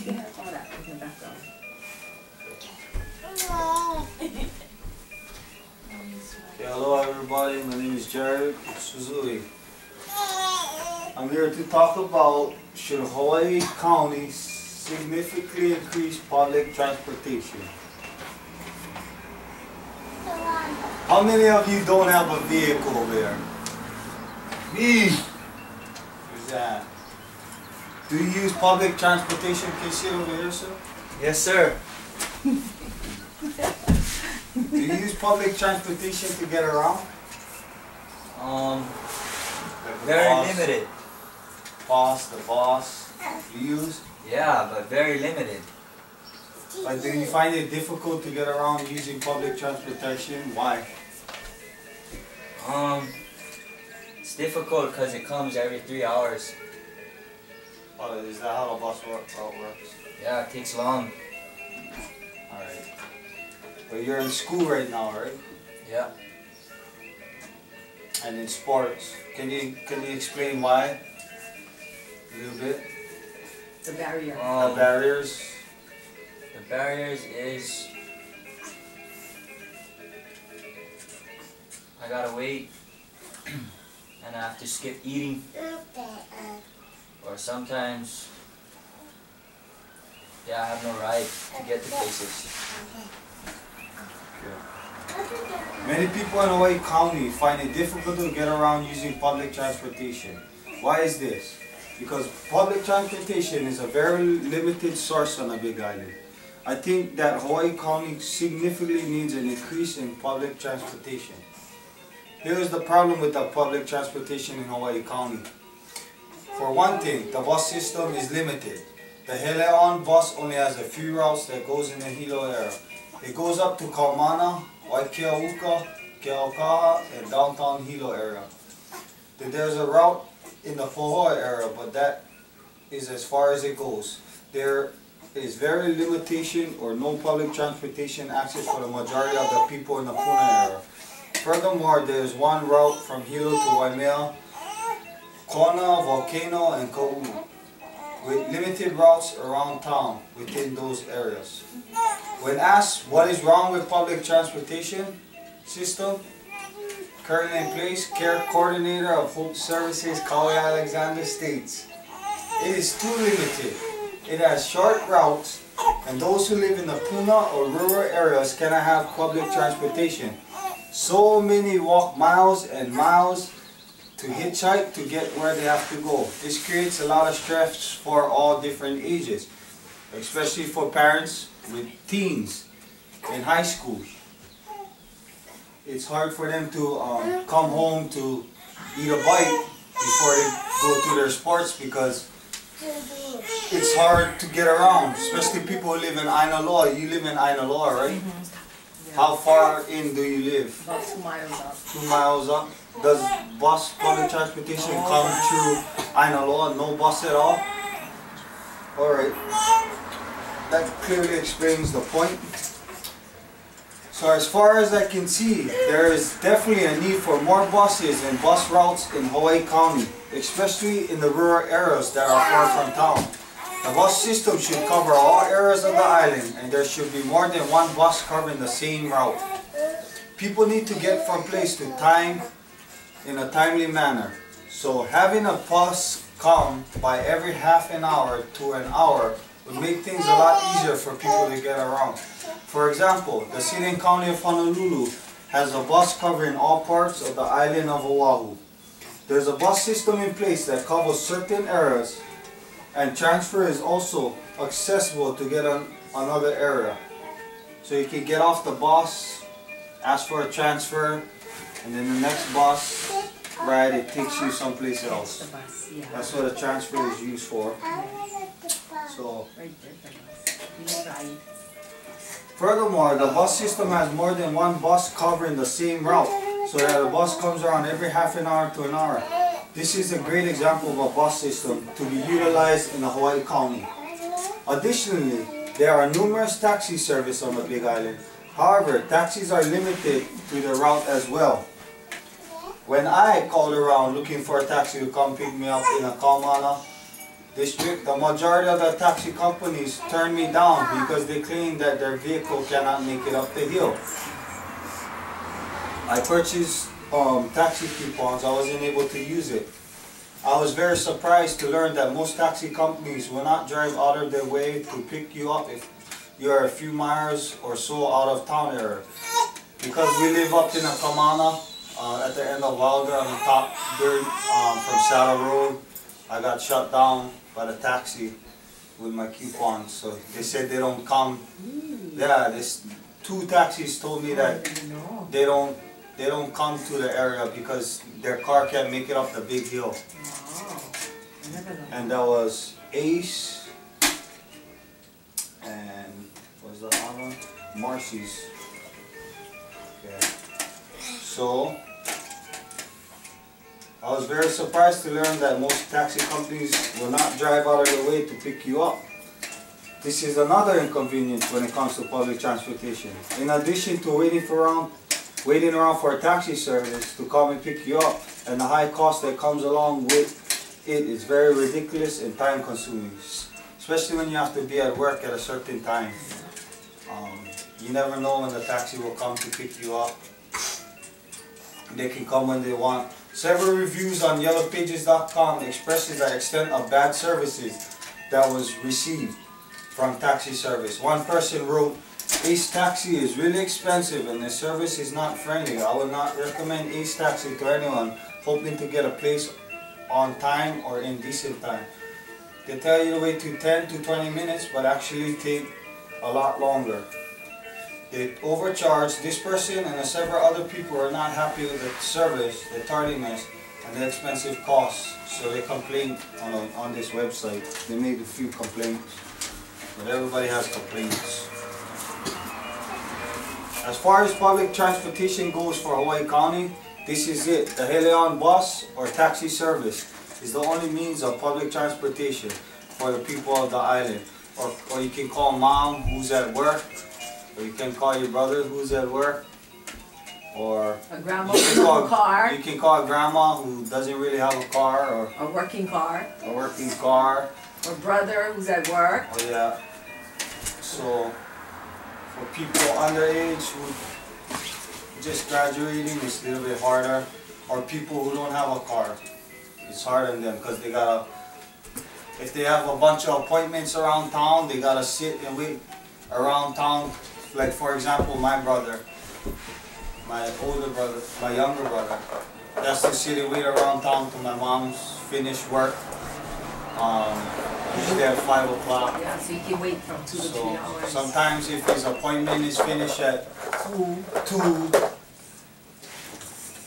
You can have all that in the background. Okay, hello everybody, my name is Jared Suzui. I'm here to talk about should Hawaii County significantly increase public transportation. How many of you don't have a vehicle there? Me! Who's that? Do you use public transportation? Can you sit over here, sir? Yes, sir. Do you use public transportation to get around? Very limited. The boss, you use? Yeah, but very limited. But do you find it difficult to get around using public transportation? Why? It's difficult because it comes every 3 hours. Oh, is that how the bus route works? Yeah, it takes long. Alright. But you're in school right now, right? Yeah. And in sports. Can you explain why? A little bit? The barrier. The barriers? The barriers is I gotta wait and I have to skip eating, or sometimes I have no ride to get to places. Many people in Hawaii County find it difficult to get around using public transportation. Why is this? Because public transportation is a very limited source on the Big Island. I think that Hawaii County significantly needs an increase in public transportation. Here is the problem with the public transportation in Hawaii County. For one thing, the bus system is limited. The Heleon bus only has a few routes that goes in the Hilo area. It goes up to Kaumana, Waikiauka, Keaukaha, and downtown Hilo area. Then there's a route in the Pohoa area, but that is as far as it goes. There is very limitation or no public transportation access for the majority of the people in the Puna area. Furthermore, there is one route from Hilo to Waimea, Kona, Volcano, and Ka'ulu, with limited routes around town within those areas. When asked what is wrong with public transportation system currently in place, Care Coordinator of Hope Services, Kauai Alexander states, "It is too limited. It has short routes, and those who live in the Puna or rural areas cannot have public transportation. So many walk miles and miles to hitchhike to get where they have to go. This creates a lot of stress for all different ages, especially for parents with teens in high school. It's hard for them to come home to eat a bite before they go to their sports because it's hard to get around, especially people who live in Ainaloa. You live in Ainaloa, right? Yeah. How far in do you live? About 2 miles up. 2 miles up. Does bus public transportation come through Ainaloa? No bus at all? Alright. That clearly explains the point. So as far as I can see, there is definitely a need for more buses and bus routes in Hawaii County, especially in the rural areas that are far from town. The bus system should cover all areas of the island, and there should be more than one bus covering the same route. People need to get from place to time in a timely manner. So having a bus come by every half an hour to an hour would make things a lot easier for people to get around. For example, the city and county of Honolulu has a bus covering all parts of the island of Oahu. There's a bus system in place that covers certain areas, and transfer is also accessible to get on another area. So you can get off the bus, ask for a transfer, and then the next bus ride, it takes you someplace else. The bus, yeah. That's what a transfer is used for. So, Right there, the bus. You ride. furthermore, the bus system has more than one bus covering the same route, so that a bus comes around every half an hour to an hour. This is a great example of a bus system to be utilized in the Hawaii County. Additionally, there are numerous taxi services on the Big Island. However, taxis are limited to the route as well. When I called around looking for a taxi to come pick me up in a Kaumana, district, the majority of the taxi companies turn me down because they claim that their vehicle cannot make it up the hill. I purchased taxi coupons, I wasn't able to use it. I was very surprised to learn that most taxi companies will not drive out of their way to pick you up if you are a few miles or so out of town area. Because we live up in a Kamana, at the end of Wilder on the top dirt from Saddle Road, I got shut down by the taxi with my coupons. So they said they don't come. Yeah, this 2 taxis told me that they don't come to the area because their car can't make it up the big hill. And that was Ace and what was the other one? Marcy's. Okay. So I was very surprised to learn that most taxi companies will not drive out of their way to pick you up. This is another inconvenience when it comes to public transportation. In addition to waiting around for a taxi service to come and pick you up, and the high cost that comes along with it is very ridiculous and time consuming, especially when you have to be at work at a certain time. You never know when the taxi will come to pick you up. They can come when they want. Several reviews on yellowpages.com expresses the extent of bad services that was received from taxi service. One person wrote, "Ace Taxi is really expensive and the service is not friendly. I would not recommend Ace Taxi to anyone hoping to get a place on time or in decent time. They tell you to wait to 10 to 20 minutes but actually take a lot longer. They overcharge. This person and several other people are not happy with the service, the tardiness, and the expensive costs. So they complained on this website. They made a few complaints, but everybody has complaints. As far as public transportation goes for Hawaii County, this is it. The Helion bus or taxi service is the only means of public transportation for the people of the island. Or you can call mom who's at work, or you can call your brother who's at work, or a grandma with no car. You can call a grandma who doesn't really have a car, or a working car. A working car. Or brother who's at work. Oh yeah. So for people underage who just graduating, it's a little bit harder. Or people who don't have a car, it's hard on them because they gotta. If they have a bunch of appointments around town, they gotta sit and wait around town. Like for example, my brother, my older brother, my younger brother, he has to sit and wait around town till my mom's finished work. Usually at 5 o'clock. Yeah, so you can wait from 2 to 3 hours. Sometimes if his appointment is finished at 2,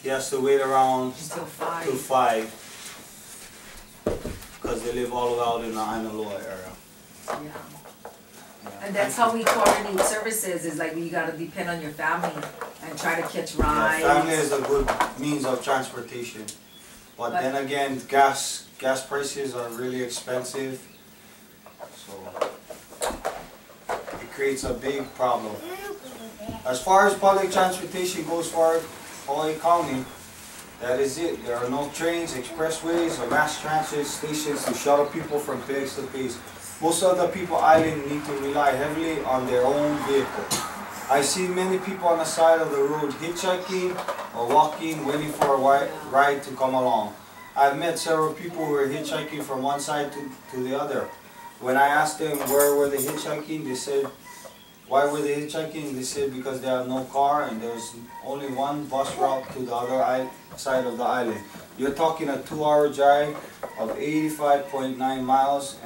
he has to wait around until 5. Till 5. Because they live all the way out in the Ainaloa area. Yeah. And that's how we coordinate services, is like you gotta depend on your family and try to catch rides. Yeah, family is a good means of transportation. But then again, gas prices are really expensive. So it creates a big problem. As far as public transportation goes for Hawaii County, that is it. There are no trains, expressways, or mass transit stations to shuttle people from place to place. Most of the people island need to rely heavily on their own vehicle. I see many people on the side of the road hitchhiking or walking, waiting for a ride to come along. I've met several people who were hitchhiking from one side to the other. When I asked them where were they hitchhiking, they said, why were they hitchhiking? They said because they have no car and there's only one bus route to the other side of the island. You're talking a 2-hour drive of 85.9 miles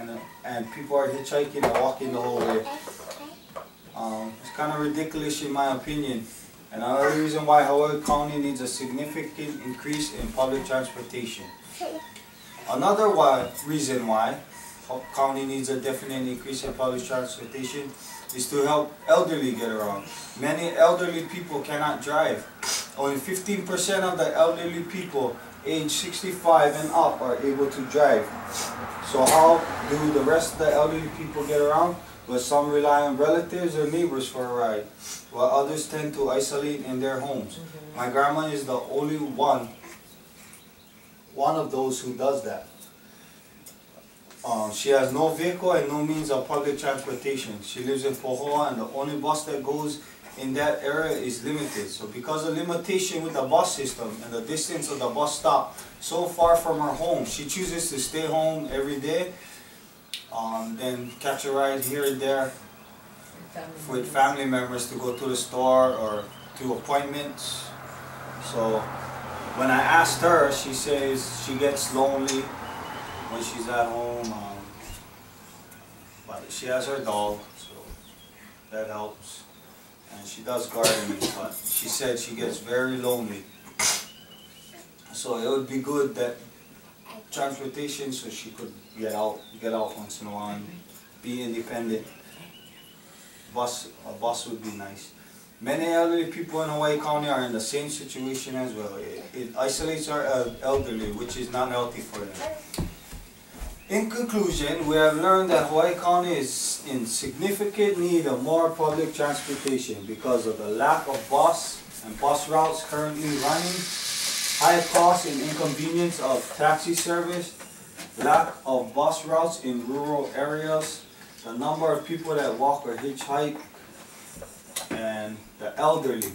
and people are hitchhiking and walking the whole way. It's kind of ridiculous in my opinion. And another reason why Hawaii County needs a significant increase in public transportation. Another reason why Hawaii County needs a definite increase in public transportation is to help elderly get around. Many elderly people cannot drive. Only 15% of the elderly people age 65 and up are able to drive. So how do the rest of the elderly people get around? Well, some rely on relatives or neighbors for a ride, while others tend to isolate in their homes. My grandma is the only one of those who does that. She has no vehicle and no means of public transportation. She lives in Pohoa, and the only bus that goes in that area is limited. So because of limitation with the bus system and the distance of the bus stop so far from her home, she chooses to stay home every day, then catch a ride here and there with family members to go to the store or to appointments. So when I asked her, she says she gets lonely when she's at home, but she has her dog, so that helps. And she does gardening, but she said she gets very lonely. So it would be good that transportation, so she could get out once in a while and be independent. A bus would be nice. Many elderly people in Hawaii County are in the same situation as well. It isolates our elderly, which is not healthy for them. In conclusion, we have learned that Hawaii County is in significant need of more public transportation because of the lack of bus and bus routes currently running, high cost and inconvenience of taxi service, lack of bus routes in rural areas, the number of people that walk or hitchhike, and the elderly.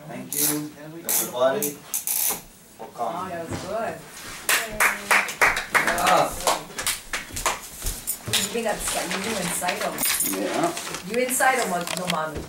Thank you, everybody. Oh, that was good. Ah. You think that's, you inside them. Yeah. You inside them, no mommy.